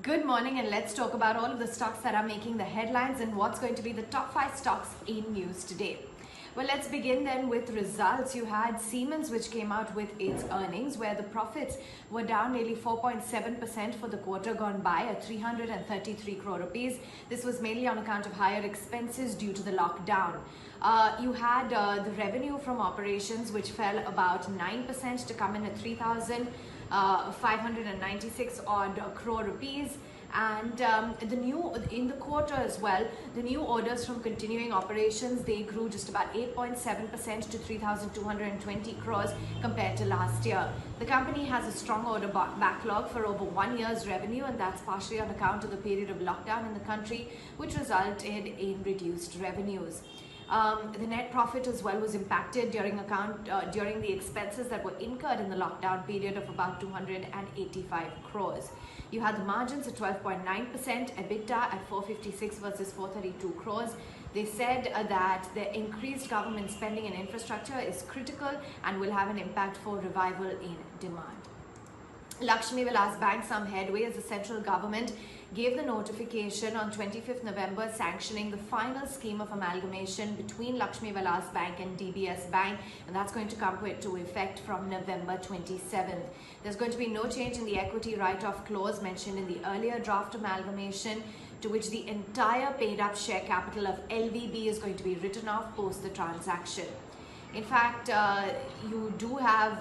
Good morning, and let's talk about all of the stocks that are making the headlines and what's going to be the top 5 stocks in news today. Well, let's begin then with results. You had Siemens, which came out with its earnings, where the profits were down nearly 4.7% for the quarter gone by at 333 crore rupees. This was mainly on account of higher expenses due to the lockdown. You had the revenue from operations, which fell about 9% to come in at 3,596 odd crore rupees. And in the quarter as well, the new orders from continuing operations, they grew just about 8.7% to 3,220 crores compared to last year. The company has a strong order backlog for over 1 year's revenue, and that's partially on account of the period of lockdown in the country, which resulted in reduced revenues. The net profit as well was impacted during the expenses that were incurred in the lockdown period of about 285 crores. You had the margins at 12.9%, EBITDA at 456 versus 432 crores. They said that the increased government spending in infrastructure is critical and will have an impact for revival in demand. Lakshmi Vilas Bank some headway as the central government gave the notification on 25th November sanctioning the final scheme of amalgamation between Lakshmi Vilas Bank and DBS Bank, and that's going to come into effect from November 27th. There's going to be no change in the equity write-off clause mentioned in the earlier draft amalgamation, to which the entire paid-up share capital of LVB is going to be written off post the transaction. In fact, you do have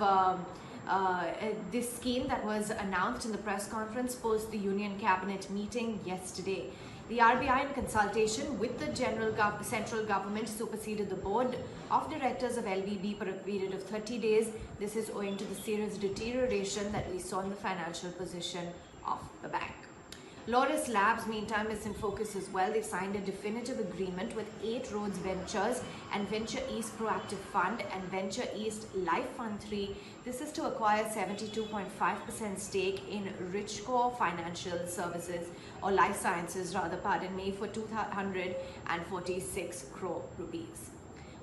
this scheme that was announced in the press conference post the Union Cabinet meeting yesterday. The RBI, in consultation with the central government, superseded the board of directors of LVB for a period of 30 days. This is owing to the serious deterioration that we saw in the financial position of the bank. Laurus Labs, meantime, is in focus as well. They signed a definitive agreement with 8 Roads Ventures and VenturEast Proactive Fund and VenturEast Life Fund 3. This is to acquire 72.5% stake in Richcore Financial Services, or Lifesciences rather, pardon me, for 246 crore rupees.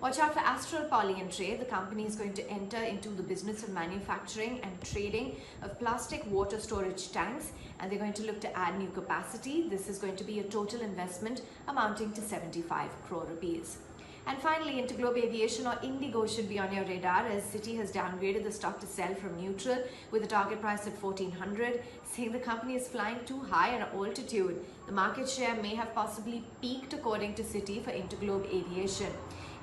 Watch out for Astral Poly and Trade. The company is going to enter into the business of manufacturing and trading of plastic water storage tanks, and they're going to look to add new capacity. This is going to be a total investment amounting to 75 crore rupees. And finally, Interglobe Aviation, or Indigo, should be on your radar, as Citi has downgraded the stock to sell from neutral with a target price at 1400, saying the company is flying too high at altitude. The market share may have possibly peaked, according to Citi, for Interglobe Aviation.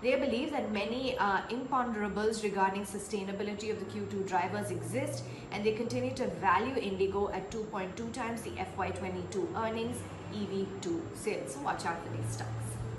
They believe that many imponderables regarding sustainability of the Q2 drivers exist, and they continue to value Indigo at 2.2 times the FY22 earnings EV to sales. So watch out for these stocks.